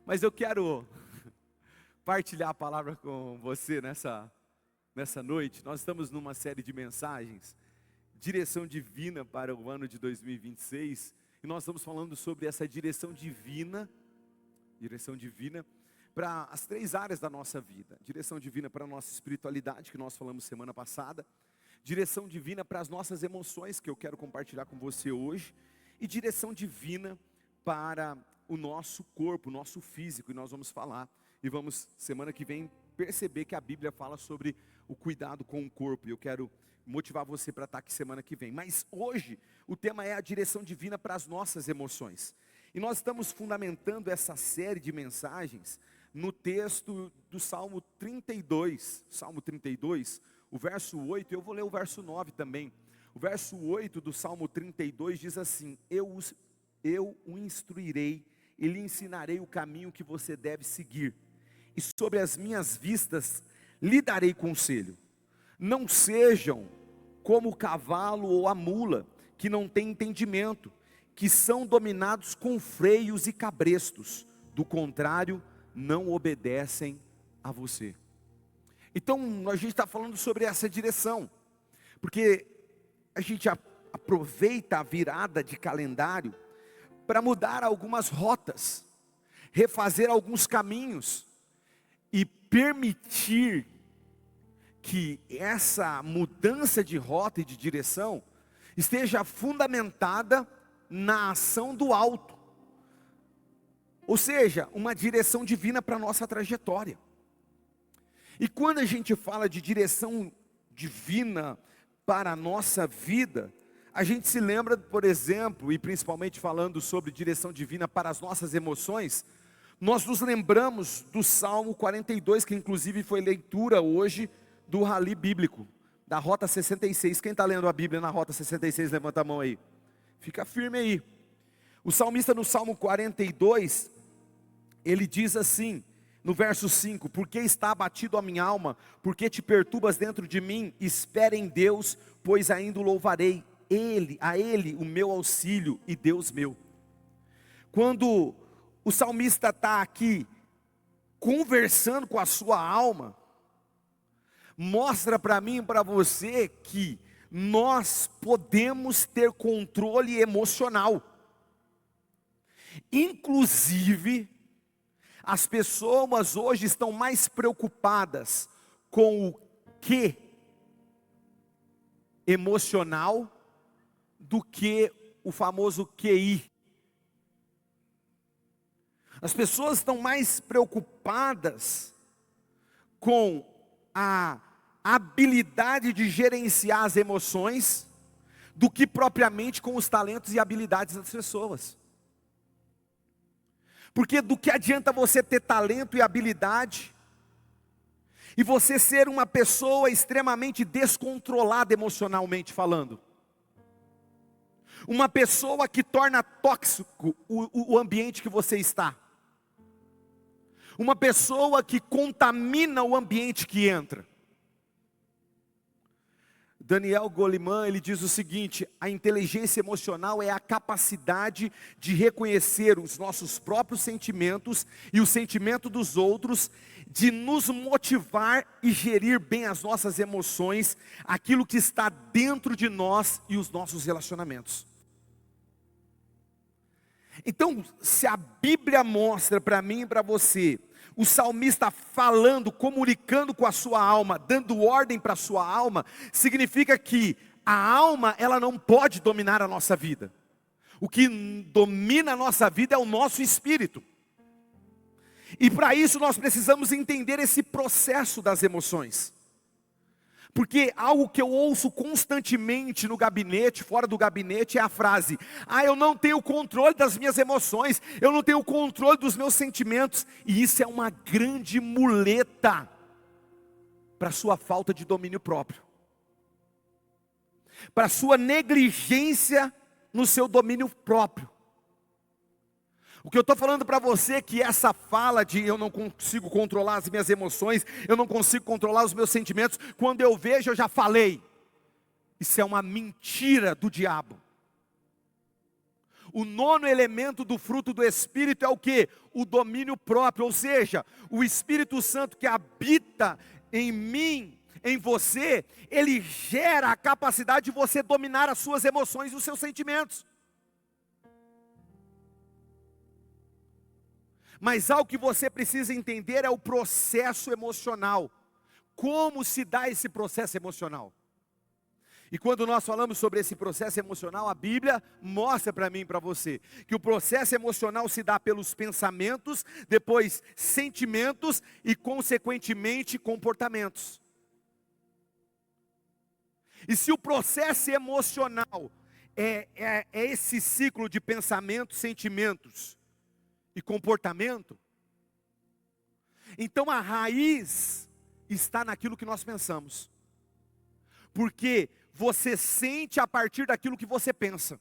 Mas eu quero partilhar a palavra com você nessa noite. Nós estamos numa série de mensagens, direção divina para o ano de 2026. E nós estamos falando sobre essa direção divina para as três áreas da nossa vida. Direção divina para a nossa espiritualidade, que nós falamos semana passada. Direção divina para as nossas emoções, que eu quero compartilhar com você hoje. E direção divina para o nosso corpo, o nosso físico, e nós vamos falar, e vamos, semana que vem, perceber que a Bíblia fala sobre o cuidado com o corpo, e eu quero motivar você para estar aqui semana que vem. Mas hoje, o tema é a direção divina para as nossas emoções, e nós estamos fundamentando essa série de mensagens no texto do Salmo 32, o verso 8, eu vou ler o verso 9 também. O verso 8 do Salmo 32 diz assim: eu o instruirei e lhe ensinarei o caminho que você deve seguir, e sobre as minhas vistas lhe darei conselho. Não sejam como o cavalo ou a mula, que não tem entendimento, que são dominados com freios e cabrestos, do contrário, não obedecem a você. Então, a gente está falando sobre essa direção, porque a gente aproveita a virada de calendário para mudar algumas rotas, refazer alguns caminhos e permitir que essa mudança de rota e de direção esteja fundamentada na ação do alto, ou seja, uma direção divina para a nossa trajetória. E quando a gente fala de direção divina para a nossa vida, a gente se lembra, por exemplo, e principalmente falando sobre direção divina para as nossas emoções, nós nos lembramos do Salmo 42, que inclusive foi leitura hoje do Rally Bíblico, da Rota 66. Quem está lendo a Bíblia na Rota 66, levanta a mão aí. Fica firme aí. O salmista no Salmo 42, ele diz assim, no verso 5, porque está abatido a minha alma, porque te perturbas dentro de mim, espere em Deus, pois ainda o louvarei. A Ele o meu auxílio e Deus meu. Quando o salmista está aqui conversando com a sua alma, mostra para mim e para você que nós podemos ter controle emocional. Inclusive, as pessoas hoje estão mais preocupadas com o que emocional do que o famoso QI. As pessoas estão mais preocupadas com a habilidade de gerenciar as emoções do que propriamente com os talentos e habilidades das pessoas. Porque do que adianta você ter talento e habilidade e você ser uma pessoa extremamente descontrolada emocionalmente falando? Uma pessoa que torna tóxico o ambiente que você está. Uma pessoa que contamina o ambiente que entra. Daniel Goleman, ele diz o seguinte: a inteligência emocional é a capacidade de reconhecer os nossos próprios sentimentos e o sentimento dos outros, de nos motivar e gerir bem as nossas emoções, aquilo que está dentro de nós e os nossos relacionamentos. Então, se a Bíblia mostra para mim e para você, o salmista falando, comunicando com a sua alma, dando ordem para a sua alma, significa que a alma, ela não pode dominar a nossa vida. O que domina a nossa vida é o nosso espírito. E para isso nós precisamos entender esse processo das emoções. Porque algo que eu ouço constantemente no gabinete, fora do gabinete, é a frase: eu não tenho controle das minhas emoções, eu não tenho controle dos meus sentimentos. E isso é uma grande muleta para a sua falta de domínio próprio, para a sua negligência no seu domínio próprio. O que eu estou falando para você é que essa fala de eu não consigo controlar as minhas emoções, eu não consigo controlar os meus sentimentos, quando eu vejo eu já falei. Isso é uma mentira do diabo. O nono elemento do fruto do Espírito é o quê? O domínio próprio, ou seja, o Espírito Santo que habita em mim, em você, ele gera a capacidade de você dominar as suas emoções e os seus sentimentos. Mas algo que você precisa entender é o processo emocional. Como se dá esse processo emocional? E quando nós falamos sobre esse processo emocional, a Bíblia mostra para mim e para você que o processo emocional se dá pelos pensamentos, depois sentimentos e consequentemente comportamentos. E se o processo emocional é esse ciclo de pensamentos, sentimentos e comportamento, então a raiz está naquilo que nós pensamos. Porque você sente a partir daquilo que você pensa.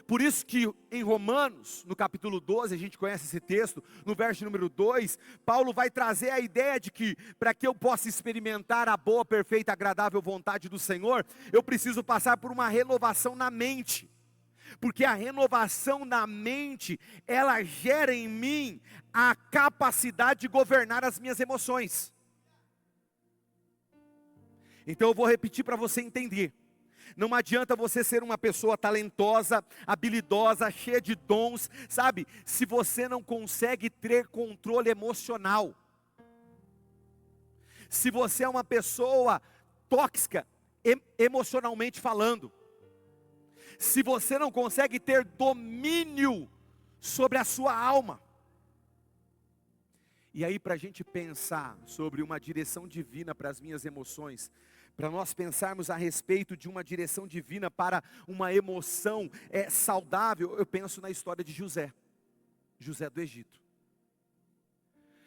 Por isso que em Romanos, no capítulo 12, a gente conhece esse texto, no verso número 2, Paulo vai trazer a ideia de que, para que eu possa experimentar a boa, perfeita, agradável vontade do Senhor, eu preciso passar por uma renovação na mente. Porque a renovação na mente, ela gera em mim a capacidade de governar as minhas emoções. Então eu vou repetir para você entender. Não adianta você ser uma pessoa talentosa, habilidosa, cheia de dons, sabe? Se você não consegue ter controle emocional. Se você é uma pessoa tóxica, emocionalmente falando. Se você não consegue ter domínio sobre a sua alma. E aí, para a gente pensar sobre uma direção divina para as minhas emoções, para nós pensarmos a respeito de uma direção divina para uma emoção saudável, eu penso na história de José do Egito.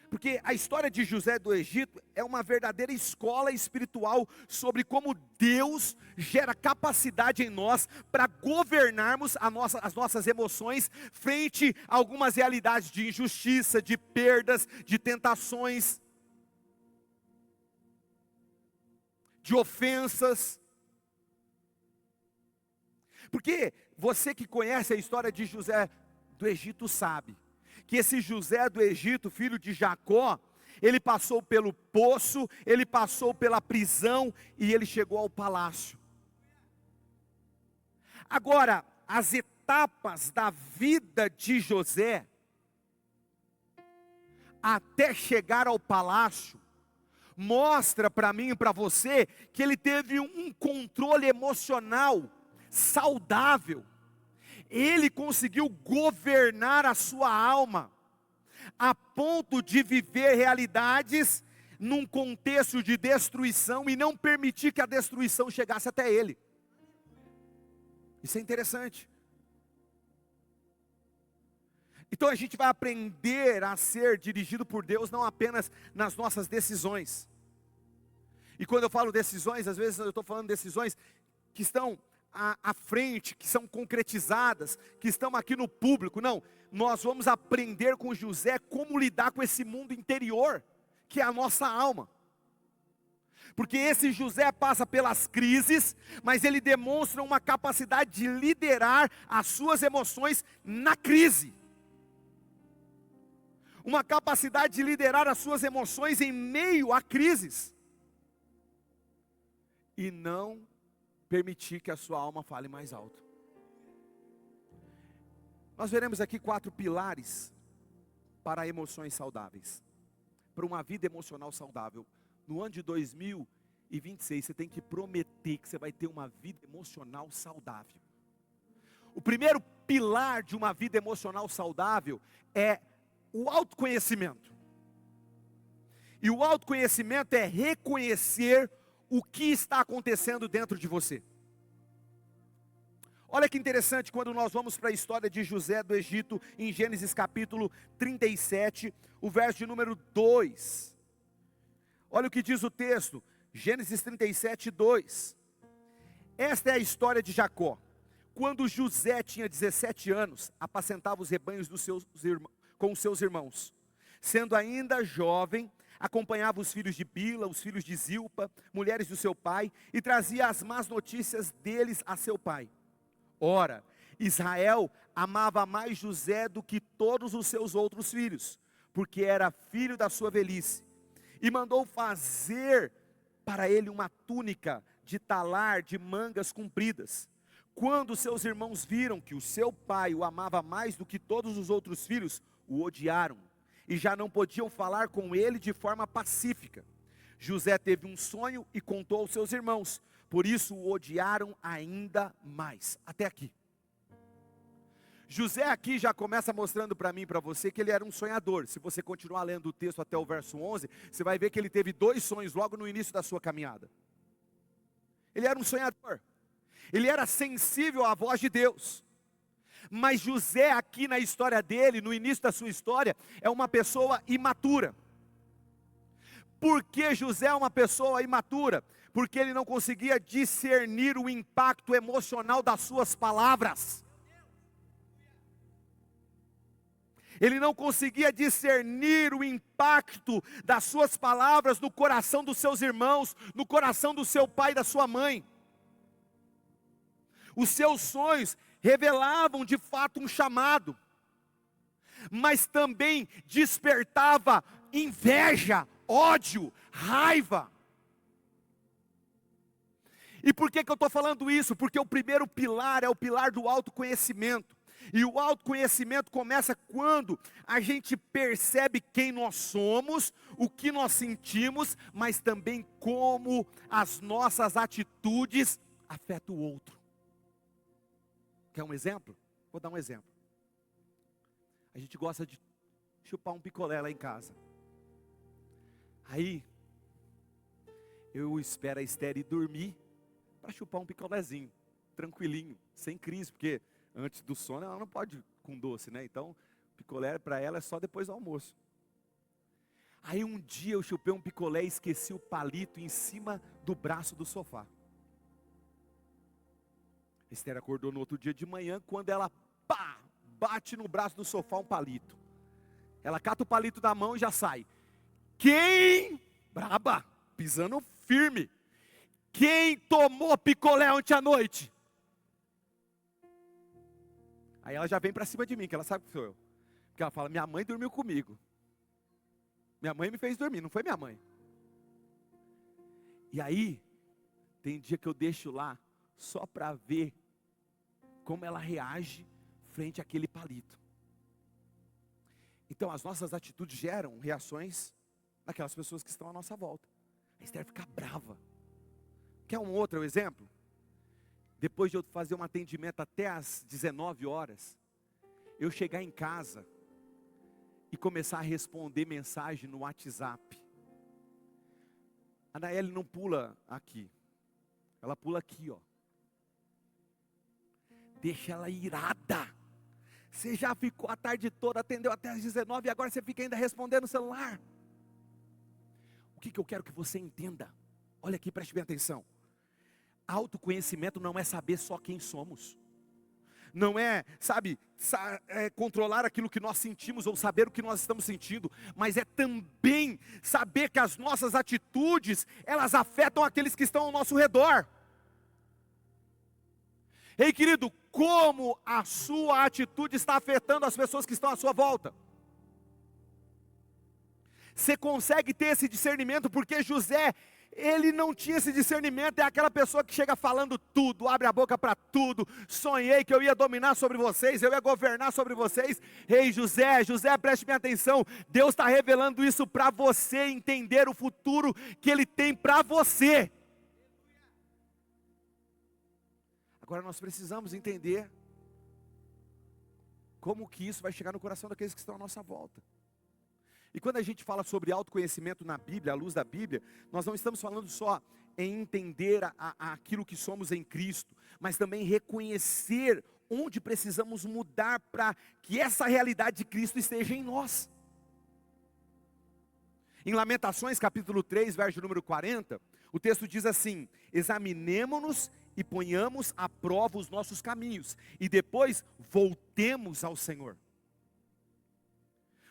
Porque a história de José do Egito é uma verdadeira escola espiritual sobre como Deus gera capacidade em nós para governarmos as nossas emoções frente a algumas realidades de injustiça, de perdas, de tentações, de ofensas. Porque você que conhece a história de José do Egito sabe que esse José do Egito, filho de Jacó, ele passou pelo poço, ele passou pela prisão e ele chegou ao palácio. Agora, as etapas da vida de José, até chegar ao palácio, mostra para mim e para você que ele teve um controle emocional saudável. Ele conseguiu governar a sua alma, a ponto de viver realidades num contexto de destruição e não permitir que a destruição chegasse até ele. Isso é interessante. Então a gente vai aprender a ser dirigido por Deus não apenas nas nossas decisões. E quando eu falo decisões, às vezes eu estou falando decisões que estão à frente, que são concretizadas, que estão aqui no público. Não, nós vamos aprender com José como lidar com esse mundo interior, que é a nossa alma. Porque esse José passa pelas crises, mas ele demonstra uma capacidade de liderar as suas emoções na crise. Uma capacidade de liderar as suas emoções em meio a crises. E não permitir que a sua alma fale mais alto. Nós veremos aqui 4 pilares para emoções saudáveis. Para uma vida emocional saudável. No ano de 2026, você tem que prometer que você vai ter uma vida emocional saudável. O primeiro pilar de uma vida emocional saudável é o autoconhecimento. E o autoconhecimento é reconhecer o que está acontecendo dentro de você. Olha que interessante quando nós vamos para a história de José do Egito, em Gênesis capítulo 37, o verso de número 2. Olha o que diz o texto, Gênesis 37, 2. Esta é a história de Jacó. Quando José tinha 17 anos, apacentava os rebanhos com os seus irmãos. Sendo ainda jovem, acompanhava os filhos de Bila, os filhos de Zilpa, mulheres do seu pai, e trazia as más notícias deles a seu pai. Ora, Israel amava mais José do que todos os seus outros filhos, porque era filho da sua velhice, e mandou fazer para ele uma túnica de talar de mangas compridas. Quando seus irmãos viram que o seu pai o amava mais do que todos os outros filhos, o odiaram, e já não podiam falar com ele de forma pacífica. José teve um sonho e contou aos seus irmãos, por isso o odiaram ainda mais. Até aqui. José aqui já começa mostrando para mim e para você que ele era um sonhador. Se você continuar lendo o texto até o verso 11, você vai ver que ele teve 2 sonhos logo no início da sua caminhada. Ele era um sonhador. Ele era sensível à voz de Deus. Mas José aqui na história dele, no início da sua história, é uma pessoa imatura. Por que José é uma pessoa imatura? Porque ele não conseguia discernir o impacto emocional das suas palavras. Ele não conseguia discernir o impacto das suas palavras no coração dos seus irmãos, no coração do seu pai e da sua mãe. Os seus sonhos revelavam de fato um chamado, mas também despertava inveja, ódio, raiva. E por que eu estou falando isso? Porque o primeiro pilar é o pilar do autoconhecimento. E o autoconhecimento começa quando a gente percebe quem nós somos, o que nós sentimos, mas também como as nossas atitudes afetam o outro. Quer um exemplo? Vou dar um exemplo. A gente gosta de chupar um picolé lá em casa. Aí, eu espero a Esther ir dormir para chupar um picolézinho, tranquilinho, sem crise, porque antes do sono ela não pode com doce, né? Então, picolé para ela é só depois do almoço. Aí um dia eu chupei um picolé e esqueci o palito em cima do braço do sofá. A Esther acordou no outro dia de manhã, quando ela bate no braço do sofá um palito. Ela cata o palito da mão e já sai. Quem? Braba, pisando firme. Quem tomou picolé ontem à noite? Aí ela já vem para cima de mim, que ela sabe que sou eu. Porque ela fala, minha mãe dormiu comigo. Minha mãe me fez dormir, não foi minha mãe. E aí, tem dia que eu deixo lá, só para ver como ela reage frente àquele palito. Então as nossas atitudes geram reações naquelas pessoas que estão à nossa volta. A Esther fica brava. Quer um outro exemplo? Depois de eu fazer um atendimento até às 19 horas, eu chegar em casa e começar a responder mensagem no WhatsApp. A Naeli não pula aqui, ela pula aqui, ó. Deixa ela irada. Você já ficou a tarde toda, atendeu até às 19 e agora você fica ainda respondendo no celular. O que eu quero que você entenda? Olha aqui, preste bem atenção. Autoconhecimento não é saber só quem somos. Não é, controlar aquilo que nós sentimos ou saber o que nós estamos sentindo, mas é também saber que as nossas atitudes, elas afetam aqueles que estão ao nosso redor. Ei, querido, como a sua atitude está afetando as pessoas que estão à sua volta? Você consegue ter esse discernimento, porque José, ele não tinha esse discernimento, é aquela pessoa que chega falando tudo, abre a boca para tudo. Sonhei que eu ia dominar sobre vocês, eu ia governar sobre vocês. Ei, José, preste bem atenção, Deus está revelando isso para você entender o futuro que Ele tem para você. Agora nós precisamos entender como que isso vai chegar no coração daqueles que estão à nossa volta. E quando a gente fala sobre autoconhecimento na Bíblia, à luz da Bíblia, nós não estamos falando só em entender aquilo que somos em Cristo, mas também reconhecer onde precisamos mudar para que essa realidade de Cristo esteja em nós. Em Lamentações capítulo 3, verso número 40, o texto diz assim: examinemo-nos e ponhamos à prova os nossos caminhos, e depois voltemos ao Senhor.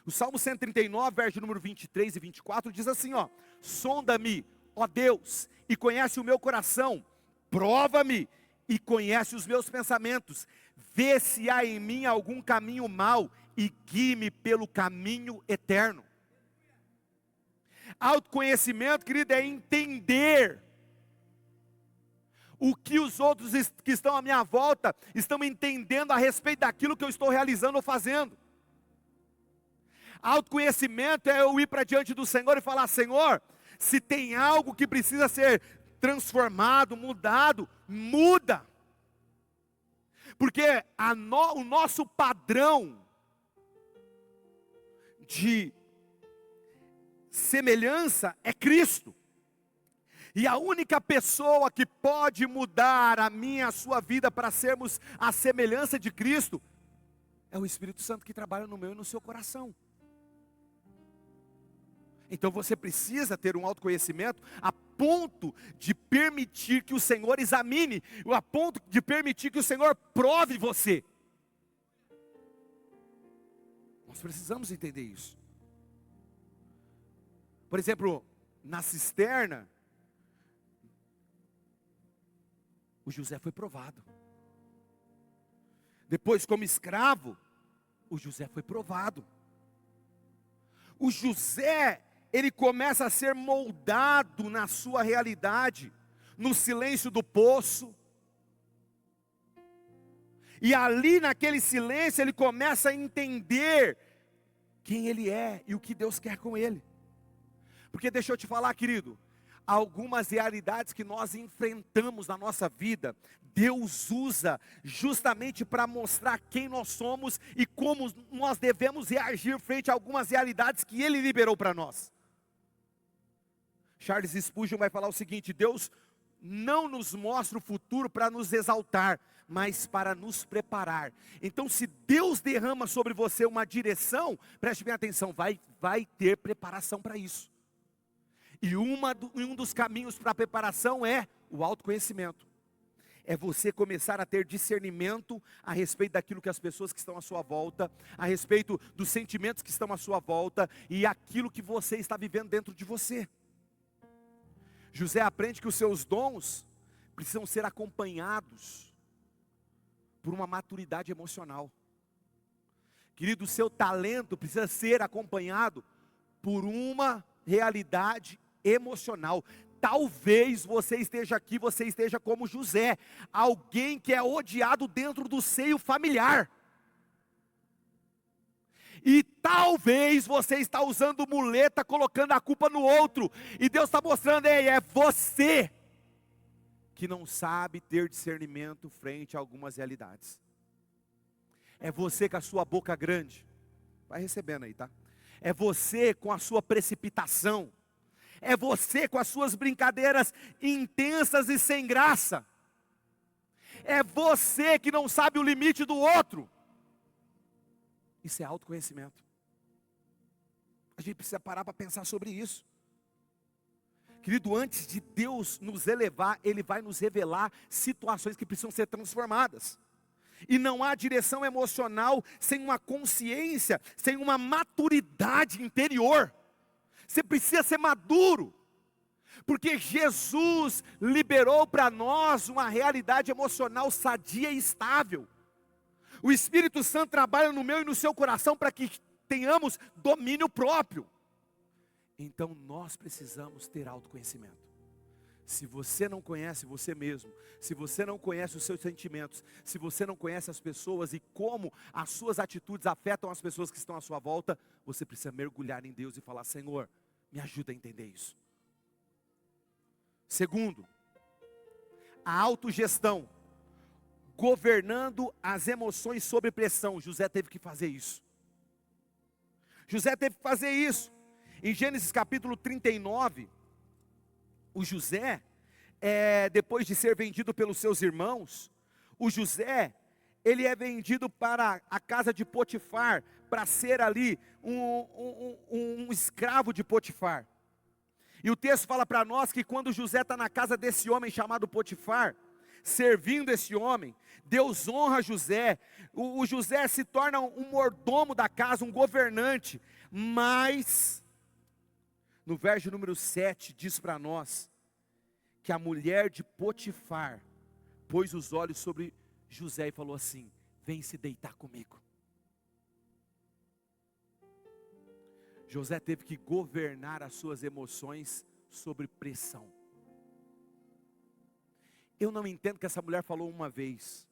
O Salmo 139, verso número 23 e 24, diz assim, ó: sonda-me, ó Deus, e conhece o meu coração, prova-me, e conhece os meus pensamentos. Vê se há em mim algum caminho mau e guie-me pelo caminho eterno. Autoconhecimento, querido, é entender o que os outros que estão à minha volta estão entendendo a respeito daquilo que eu estou realizando ou fazendo. Autoconhecimento é eu ir para diante do Senhor e falar: Senhor, se tem algo que precisa ser transformado, mudado, muda. Porque o nosso padrão de semelhança é Cristo. E a única pessoa que pode mudar a minha, a sua vida para sermos a semelhança de Cristo é o Espírito Santo que trabalha no meu e no seu coração. Então você precisa ter um autoconhecimento a ponto de permitir que o Senhor examine, a ponto de permitir que o Senhor prove você. Nós precisamos entender isso. Por exemplo, na cisterna, o José foi provado. Depois, como escravo, o José foi provado. O José, ele começa a ser moldado na sua realidade, no silêncio do poço. E ali naquele silêncio ele começa a entender quem ele é e o que Deus quer com ele. Porque deixa eu te falar, querido, algumas realidades que nós enfrentamos na nossa vida, Deus usa justamente para mostrar quem nós somos e como nós devemos reagir frente a algumas realidades que Ele liberou para nós. Charles Spurgeon vai falar o seguinte: Deus não nos mostra o futuro para nos exaltar, mas para nos preparar. Então, se Deus derrama sobre você uma direção, preste bem atenção, vai ter preparação para isso. E um dos caminhos para a preparação é o autoconhecimento. É você começar a ter discernimento a respeito daquilo que as pessoas que estão à sua volta, a respeito dos sentimentos que estão à sua volta e aquilo que você está vivendo dentro de você. José aprende que os seus dons precisam ser acompanhados por uma maturidade emocional. Querido, o seu talento precisa ser acompanhado por uma realidade emocional. Talvez você esteja aqui, você esteja como José, alguém que é odiado dentro do seio familiar. E talvez você está usando muleta, colocando a culpa no outro. E Deus está mostrando: é você que não sabe ter discernimento frente a algumas realidades. É você com a sua boca grande. Vai recebendo aí, tá? É você com a sua precipitação. É você com as suas brincadeiras intensas e sem graça. É você que não sabe o limite do outro. Isso é autoconhecimento. A gente precisa parar para pensar sobre isso. Querido, antes de Deus nos elevar, Ele vai nos revelar situações que precisam ser transformadas. E não há direção emocional sem uma consciência, sem uma maturidade interior. Você precisa ser maduro, porque Jesus liberou para nós uma realidade emocional sadia e estável. O Espírito Santo trabalha no meu e no seu coração para que tenhamos domínio próprio. Então nós precisamos ter autoconhecimento. Se você não conhece você mesmo, se você não conhece os seus sentimentos, se você não conhece as pessoas e como as suas atitudes afetam as pessoas que estão à sua volta, você precisa mergulhar em Deus e falar: Senhor, me ajuda a entender isso. Segundo, a autogestão, governando as emoções sob pressão. José teve que fazer isso. José teve que fazer isso. Em Gênesis capítulo 39, o José, depois de ser vendido pelos seus irmãos, o José, ele é vendido para a casa de Potifar, para ser ali um escravo de Potifar. E o texto fala para nós que quando José está na casa desse homem chamado Potifar, servindo esse homem, Deus honra José. O José se torna um mordomo da casa, um governante. Mas, no verso número 7, diz para nós que a mulher de Potifar pôs os olhos sobre José e falou assim: vem se deitar comigo. José teve que governar as suas emoções sobre pressão. Eu não entendo que essa mulher falou uma vez.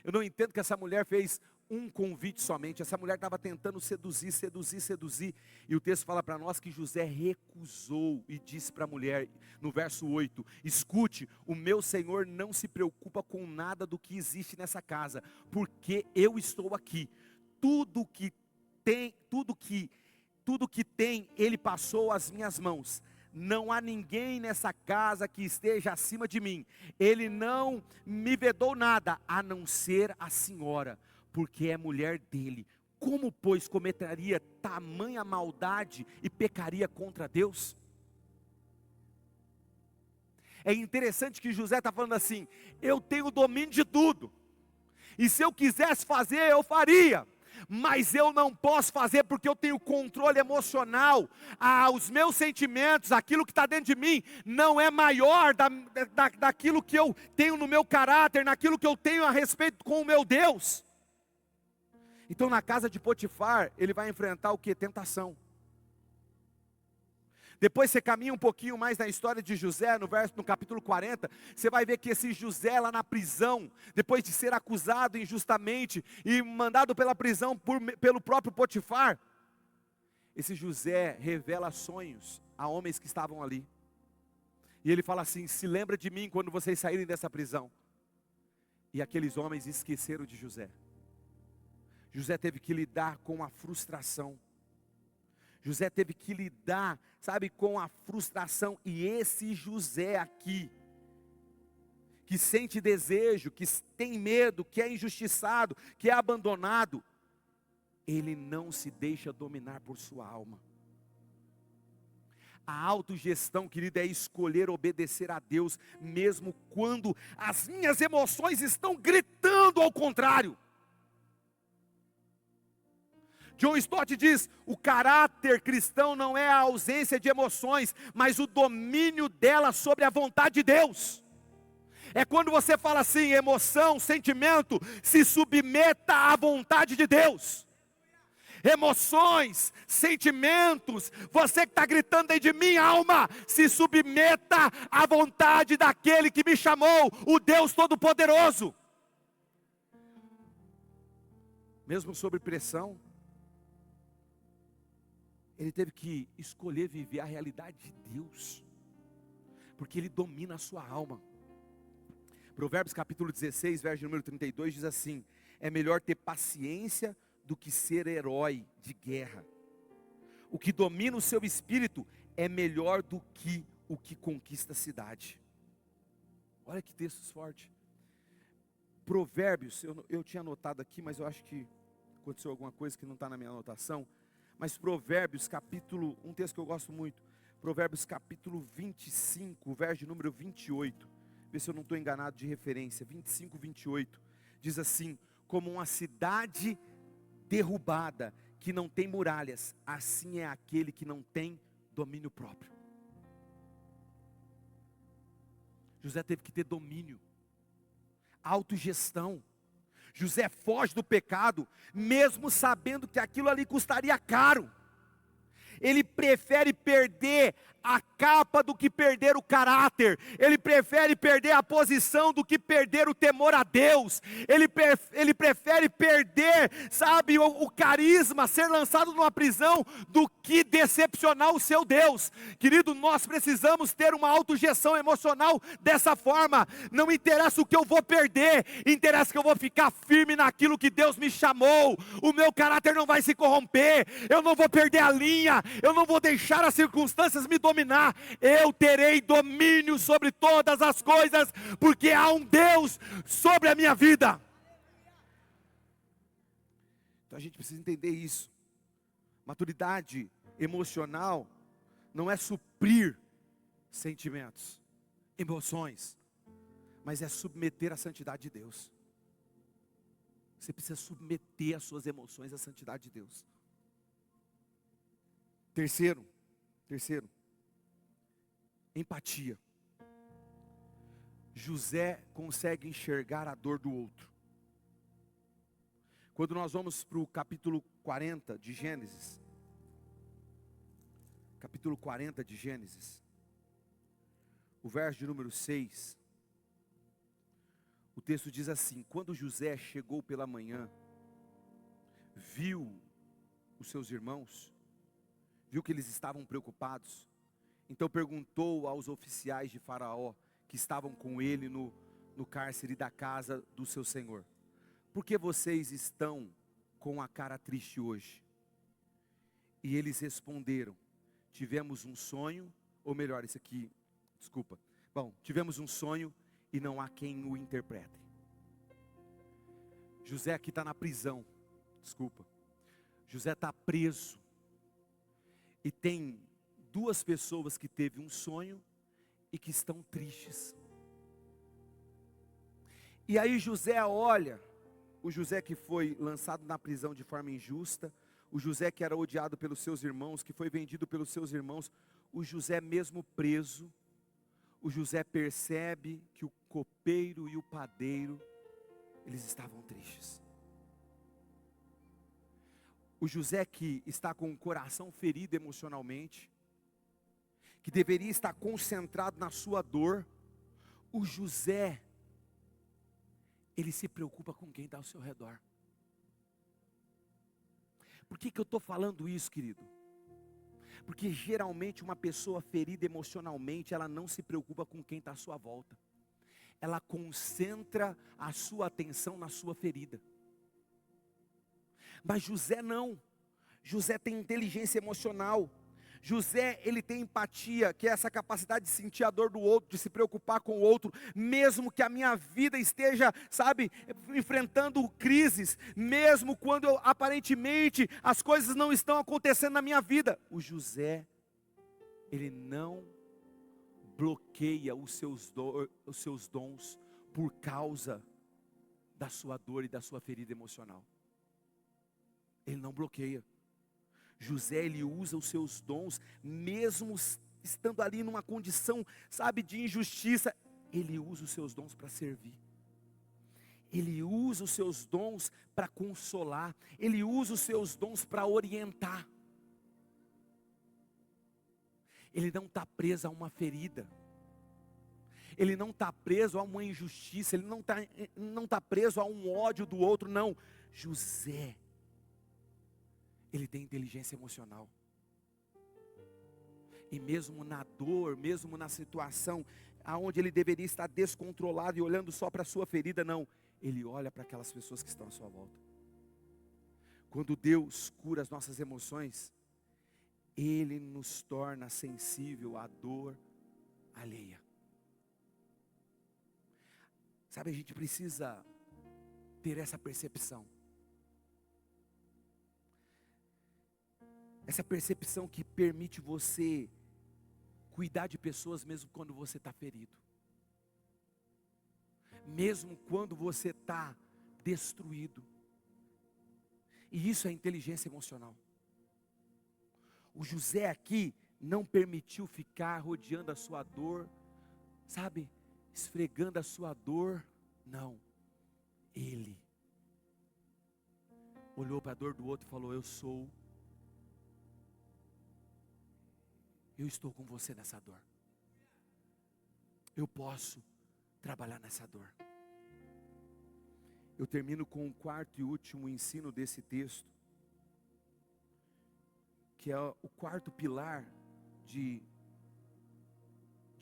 Eu não entendo que essa mulher fez um convite somente. Essa mulher estava tentando seduzir. E o texto fala para nós que José recusou e disse para a mulher, no verso 8: escute, o meu Senhor não se preocupa com nada do que existe nessa casa, porque eu estou aqui. Tudo que tem, Ele passou às minhas mãos. Não há ninguém nessa casa que esteja acima de mim. Ele não me vedou nada, a não ser a senhora, porque é mulher dele. Como, pois, cometeria tamanha maldade e pecaria contra Deus? É interessante que José está falando assim: eu tenho domínio de tudo, e se eu quisesse fazer, eu faria. Mas eu não posso fazer porque eu tenho controle emocional. Os meus sentimentos, aquilo que está dentro de mim, não é maior daquilo que eu tenho no meu caráter, naquilo que eu tenho a respeito com o meu Deus. Então na casa de Potifar, ele vai enfrentar o que? Tentação. Depois você caminha um pouquinho mais na história de José, no capítulo 40, você vai ver que esse José lá na prisão, depois de ser acusado injustamente e mandado pela prisão pelo próprio Potifar, esse José revela sonhos a homens que estavam ali. E ele fala assim: se lembra de mim quando vocês saírem dessa prisão. E aqueles homens esqueceram de José. José teve que lidar com a frustração. José teve que lidar, com a frustração. E esse José aqui, que sente desejo, que tem medo, que é injustiçado, que é abandonado, ele não se deixa dominar por sua alma. A autogestão, querida, é escolher obedecer a Deus, mesmo quando as minhas emoções estão gritando ao contrário. John Stott diz: o caráter cristão não é a ausência de emoções, mas o domínio delas sobre a vontade de Deus. É quando você fala assim: emoção, sentimento, se submeta à vontade de Deus. Emoções, sentimentos, você que está gritando dentro de mim, alma, se submeta à vontade daquele que me chamou, o Deus Todo-Poderoso. Mesmo sob pressão, ele teve que escolher viver a realidade de Deus, porque ele domina a sua alma. Provérbios capítulo 16, verso número 32 diz assim: é melhor ter paciência do que ser herói de guerra. O que domina o seu espírito é melhor do que o que conquista a cidade. Olha que textos fortes. Provérbios, eu tinha anotado aqui, mas eu acho que aconteceu alguma coisa que não está na minha anotação. Mas Provérbios capítulo, um texto que eu gosto muito, Provérbios capítulo 25, verso número 28, vê se eu não estou enganado de referência, 25, 28, diz assim: como uma cidade derrubada, que não tem muralhas, assim é aquele que não tem domínio próprio. José teve que ter domínio, autogestão. José foge do pecado, mesmo sabendo que aquilo ali custaria caro. Ele prefere perder a capa do que perder o caráter. Ele prefere perder a posição do que perder o temor a Deus. Ele prefere perder, o carisma, ser lançado numa prisão, do que decepcionar o seu Deus. Querido, nós precisamos ter uma autogestão emocional dessa forma. Não interessa o que eu vou perder, interessa que eu vou ficar firme naquilo que Deus me chamou. O meu caráter não vai se corromper, eu não vou perder a linha, eu não vou deixar as circunstâncias me dominar. Eu terei domínio sobre todas as coisas, porque há um Deus sobre a minha vida. Então a gente precisa entender isso. Maturidade emocional não é suprir sentimentos, emoções, mas é submeter a santidade de Deus. Você precisa submeter as suas emoções à santidade de Deus. Terceiro, empatia. José consegue enxergar a dor do outro. Quando nós vamos para o capítulo 40 de Gênesis, capítulo 40 de Gênesis, o verso de número 6, o texto diz assim: quando José chegou pela manhã, viu os seus irmãos, viu que eles estavam preocupados, então perguntou aos oficiais de Faraó, que estavam com ele no cárcere da casa do seu senhor: por que vocês estão com a cara triste hoje? E eles responderam: tivemos um sonho, ou melhor, isso aqui, desculpa. Bom, tivemos um sonho e não há quem o interprete. José aqui está na prisão, desculpa. José está preso. E tem duas pessoas que teve um sonho e que estão tristes. E aí José olha, o José que foi lançado na prisão de forma injusta, o José que era odiado pelos seus irmãos, que foi vendido pelos seus irmãos, o José mesmo preso, o José percebe que o copeiro e o padeiro, eles estavam tristes. O José que está com o coração ferido emocionalmente, que deveria estar concentrado na sua dor, o José, ele se preocupa com quem está ao seu redor. Por que eu estou falando isso, querido? Porque geralmente uma pessoa ferida emocionalmente, ela não se preocupa com quem está à sua volta. Ela concentra a sua atenção na sua ferida. Mas José não. José tem inteligência emocional. José, ele tem empatia, que é essa capacidade de sentir a dor do outro, de se preocupar com o outro, mesmo que a minha vida esteja, sabe, enfrentando crises, mesmo quando aparentemente as coisas não estão acontecendo na minha vida. O José, ele não bloqueia os seus dons por causa da sua dor e da sua ferida emocional. Ele não bloqueia. José, ele usa os seus dons, mesmo estando ali numa condição, sabe, de injustiça. Ele usa os seus dons para servir. Ele usa os seus dons para consolar. Ele usa os seus dons para orientar. Ele não está preso a uma ferida. Ele não está preso a uma injustiça. Ele não está preso a um ódio do outro, não. José, ele tem inteligência emocional. E mesmo na dor, mesmo na situação aonde ele deveria estar descontrolado e olhando só para a sua ferida, não. Ele olha para aquelas pessoas que estão à sua volta. Quando Deus cura as nossas emoções, Ele nos torna sensível à dor alheia. Sabe, a gente precisa ter essa percepção. Essa percepção que permite você cuidar de pessoas mesmo quando você está ferido. Mesmo quando você está destruído. E isso é inteligência emocional. O José aqui não permitiu ficar rodeando a sua dor, sabe, esfregando a sua dor. Não. Ele olhou para a dor do outro e falou: eu estou com você nessa dor. Eu posso trabalhar nessa dor. Eu termino com o quarto e último ensino desse texto, que é o quarto pilar de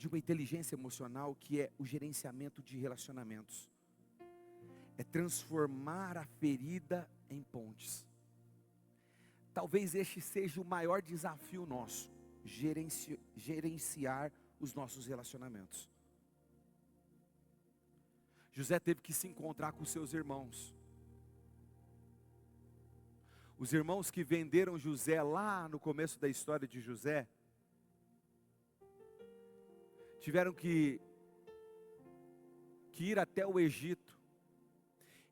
uma inteligência emocional, que é o gerenciamento de relacionamentos. É transformar a ferida em pontes. Talvez este seja o maior desafio nosso. Gerenciar os nossos relacionamentos. José teve que se encontrar com seus irmãos. Os irmãos que venderam José lá no começo da história de José, tiveram que ir até o Egito.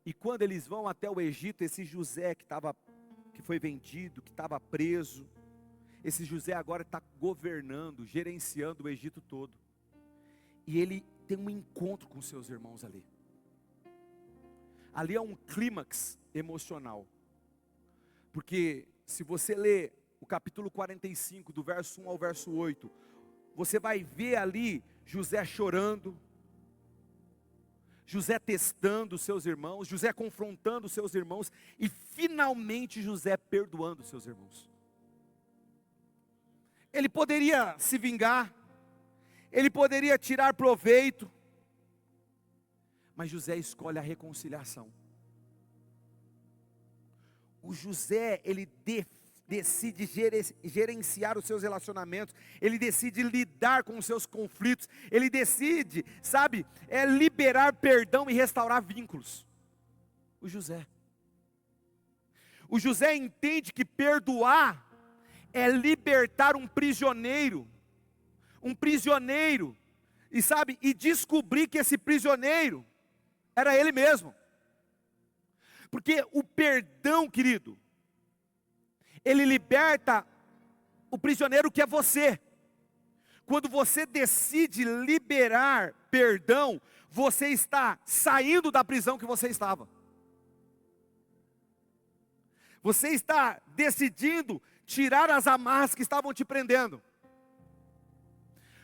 E quando eles vão até o Egito, esse José que foi vendido, que estava preso, esse José agora está governando, gerenciando o Egito todo. E ele tem um encontro com seus irmãos ali. Ali é um clímax emocional. Porque se você ler o capítulo 45, do verso 1 ao verso 8, você vai ver ali José chorando, José testando os seus irmãos, José confrontando os seus irmãos, e finalmente José perdoando os seus irmãos. Ele poderia se vingar, ele poderia tirar proveito, mas José escolhe a reconciliação. O José, ele decide gerenciar os seus relacionamentos, ele decide lidar com os seus conflitos, ele decide, liberar perdão e restaurar vínculos. O José entende que perdoar é libertar um prisioneiro, e descobrir que esse prisioneiro era ele mesmo. Porque o perdão, querido, ele liberta o prisioneiro que é você. Quando você decide liberar perdão, você está saindo da prisão que você estava. Você está decidindo tirar as amarras que estavam te prendendo.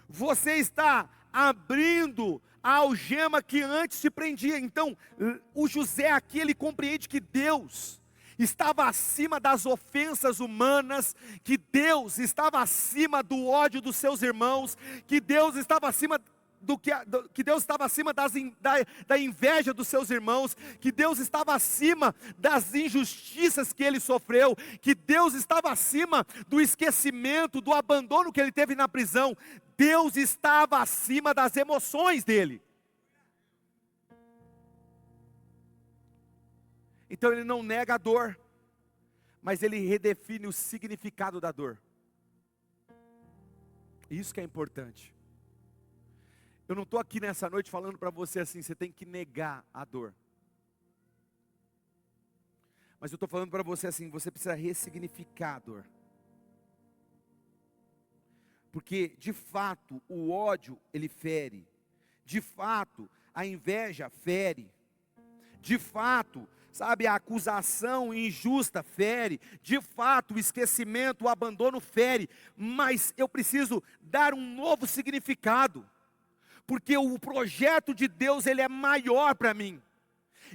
Você está abrindo a algema que antes te prendia. Então, o José aqui, ele compreende que Deus estava acima das ofensas humanas, que Deus estava acima do ódio dos seus irmãos, que Deus estava acima que Deus estava acima da inveja dos seus irmãos, que Deus estava acima das injustiças que ele sofreu, que Deus estava acima do esquecimento, do abandono que ele teve na prisão. Deus estava acima das emoções dele. Então ele não nega a dor, mas ele redefine o significado da dor. Isso que é importante. Eu não estou aqui nessa noite falando para você assim, você tem que negar a dor. Mas eu estou falando para você assim, você precisa ressignificar a dor. Porque, de fato, o ódio, ele fere. De fato, a inveja fere. De fato, a acusação injusta fere. De fato, o esquecimento, o abandono fere. Mas eu preciso dar um novo significado. Porque o projeto de Deus, ele é maior para mim.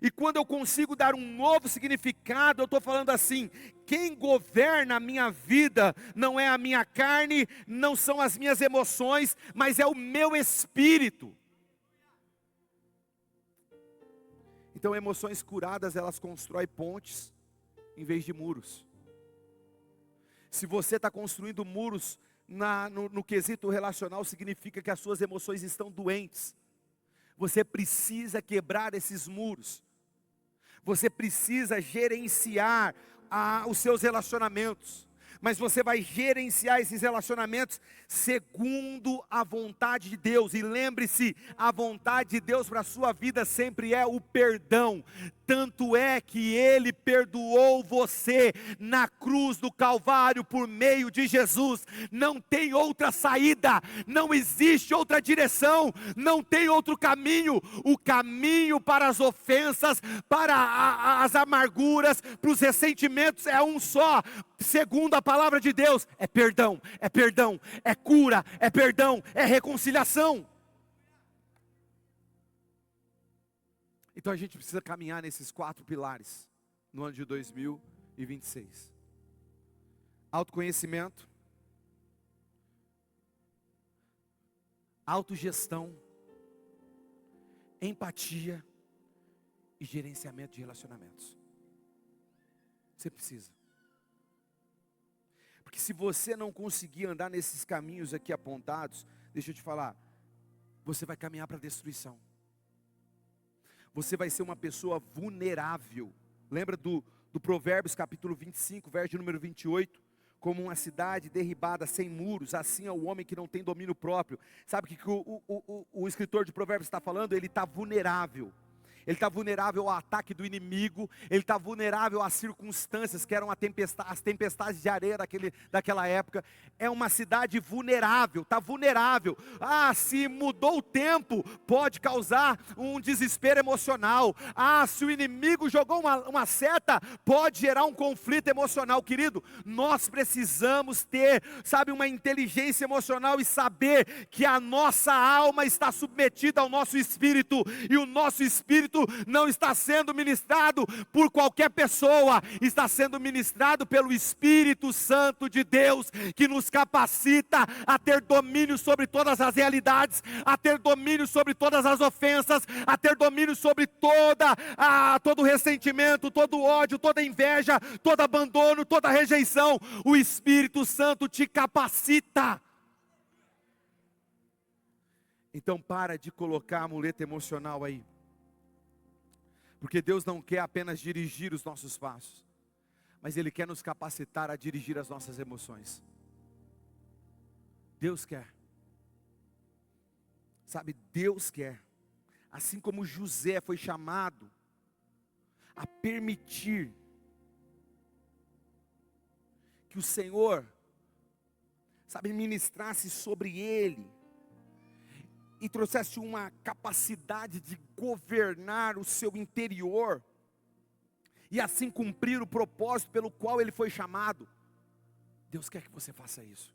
E quando eu consigo dar um novo significado, eu estou falando assim: quem governa a minha vida não é a minha carne, não são as minhas emoções, mas é o meu espírito. Então, emoções curadas, elas constroem pontes em vez de muros. Se você está construindo muros no quesito relacional, significa que as suas emoções estão doentes. Você precisa quebrar esses muros. Você precisa gerenciar os seus relacionamentos. Mas você vai gerenciar esses relacionamentos segundo a vontade de Deus. E lembre-se, a vontade de Deus para a sua vida sempre é o perdão. Tanto é que Ele perdoou você na cruz do Calvário por meio de Jesus. Não tem outra saída, não existe outra direção, não tem outro caminho. O caminho para as ofensas, para as amarguras, para os ressentimentos é um só. Segundo a palavra de Deus, é perdão, é cura, é perdão, é reconciliação. Então a gente precisa caminhar nesses 4 pilares no ano de 2026. Autoconhecimento, autogestão, empatia e gerenciamento de relacionamentos. Você precisa. Porque se você não conseguir andar nesses caminhos aqui apontados, deixa eu te falar, você vai caminhar para a destruição. Você vai ser uma pessoa vulnerável. Lembra do Provérbios capítulo 25, verso número 28? Como uma cidade derribada sem muros, assim é o homem que não tem domínio próprio. Sabe o que o escritor de Provérbios está falando? Ele está vulnerável. ele está vulnerável ao ataque do inimigo, ele está vulnerável às circunstâncias que eram as tempestades de areia daquela época. É uma cidade vulnerável, está vulnerável. Se mudou o tempo, pode causar um desespero emocional. Se o inimigo jogou uma seta, pode gerar um conflito emocional. Querido, nós precisamos ter, uma inteligência emocional e saber que a nossa alma está submetida ao nosso espírito, e o nosso espírito não está sendo ministrado por qualquer pessoa, está sendo ministrado pelo Espírito Santo de Deus, que nos capacita a ter domínio sobre todas as realidades, a ter domínio sobre todas as ofensas, a ter domínio sobre todo ressentimento, todo ódio, toda inveja, todo abandono, toda rejeição. O Espírito Santo te capacita. Então para de colocar a muleta emocional aí. Porque Deus não quer apenas dirigir os nossos passos, mas Ele quer nos capacitar a dirigir as nossas emoções. Deus quer. Deus quer. Assim como José foi chamado a permitir que o Senhor, ministrasse sobre ele, e trouxesse uma capacidade de governar o seu interior, e assim cumprir o propósito pelo qual ele foi chamado. Deus quer que você faça isso.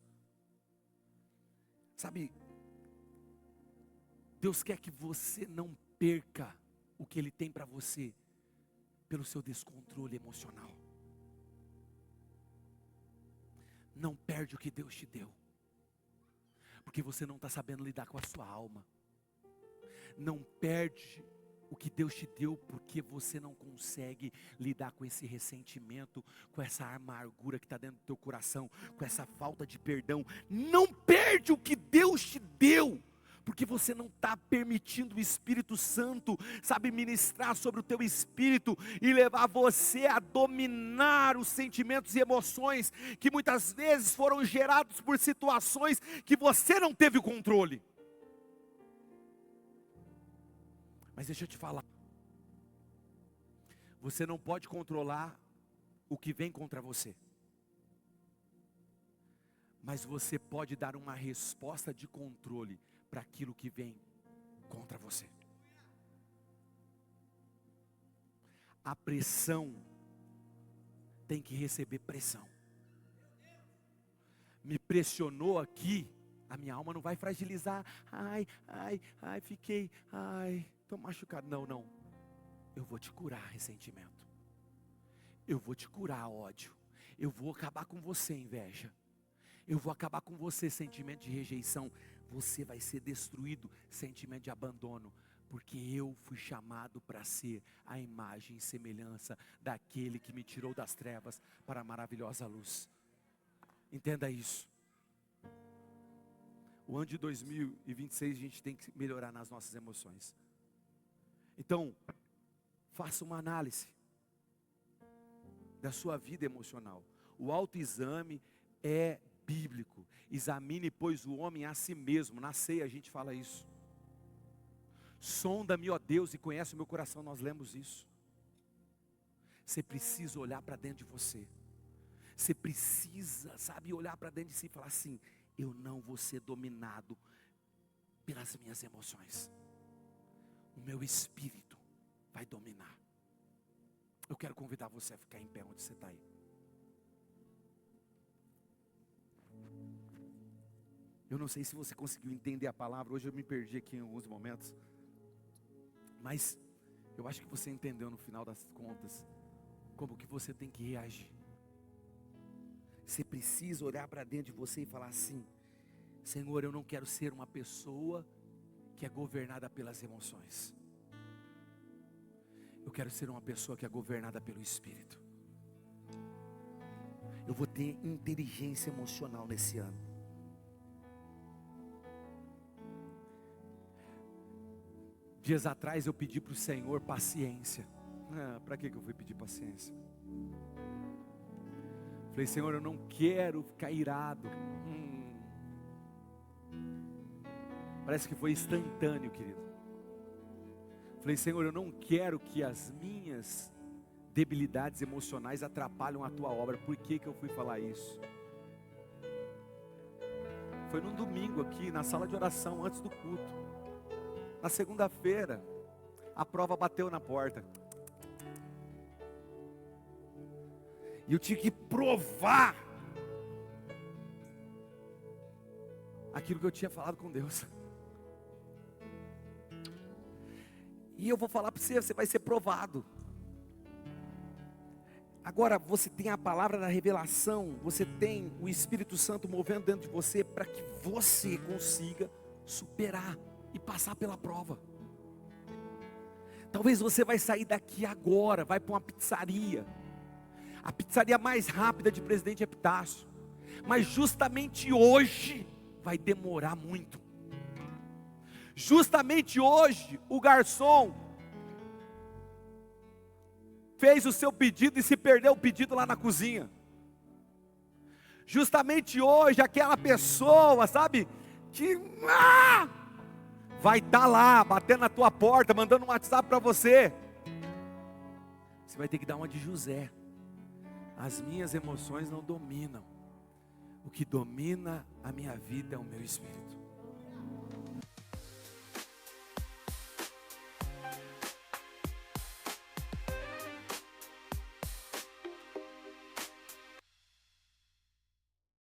Deus quer que você não perca o que Ele tem para você, pelo seu descontrole emocional. Não perde o que Deus te deu, porque você não está sabendo lidar com a sua alma. Não perde o que Deus te deu, porque você não consegue lidar com esse ressentimento, com essa amargura que está dentro do teu coração, com essa falta de perdão. Não perde o que Deus te deu, porque você não está permitindo o Espírito Santo, ministrar sobre o teu espírito e levar você a dominar os sentimentos e emoções que muitas vezes foram gerados por situações que você não teve o controle. Mas deixa eu te falar, você não pode controlar o que vem contra você, mas você pode dar uma resposta de controle para aquilo que vem contra você. A pressão tem que receber pressão. Me pressionou aqui, a minha alma não vai fragilizar. Fiquei, estou machucado. Não, eu vou te curar ressentimento, eu vou te curar ódio, eu vou acabar com você inveja, eu vou acabar com você sentimento de rejeição. Você vai ser destruído, sentimento de abandono, porque eu fui chamado para ser a imagem e semelhança daquele que me tirou das trevas para a maravilhosa luz. Entenda isso. O ano de 2026 a gente tem que melhorar nas nossas emoções. Então, faça uma análise da sua vida emocional. O autoexame é bíblico. Examine, pois, o homem a si mesmo. Na ceia a gente fala isso. Sonda-me, ó Deus, e conhece o meu coração. Nós lemos isso. Você precisa olhar para dentro de você. Você precisa, olhar para dentro de si e falar assim: eu não vou ser dominado pelas minhas emoções. O meu espírito vai dominar. Eu quero convidar você a ficar em pé onde você está aí. Eu não sei se você conseguiu entender a palavra. Hoje eu me perdi aqui em alguns momentos, mas eu acho que você entendeu no final das contas como que você tem que reagir. Você precisa olhar para dentro de você e falar assim: Senhor, eu não quero ser uma pessoa que é governada pelas emoções. Eu quero ser uma pessoa que é governada pelo Espírito. Eu vou ter inteligência emocional nesse ano. Dias atrás eu pedi para o Senhor paciência. Para que eu fui pedir paciência? Falei: Senhor, eu não quero ficar irado. Parece que foi instantâneo, querido. Falei, Senhor, eu não quero que as minhas debilidades emocionais atrapalhem a tua obra. Por que eu fui falar isso? Foi num domingo aqui, na sala de oração, antes do culto. Na segunda-feira, a prova bateu na porta. E eu tinha que provar aquilo que eu tinha falado com Deus. E eu vou falar para você, você vai ser provado. Agora você tem a palavra da revelação, você tem o Espírito Santo movendo dentro de você para que você consiga superar e passar pela prova. Talvez você vai sair daqui agora, vai para uma pizzaria, a pizzaria mais rápida de Presidente Epitácio, mas justamente hoje vai demorar muito. Justamente hoje o garçom fez o seu pedido e se perdeu o pedido lá na cozinha. Justamente hoje aquela pessoa, sabe, que vai estar lá, batendo na tua porta, mandando um WhatsApp para você. Você vai ter que dar uma de José. As minhas emoções não dominam. O que domina a minha vida é o meu espírito.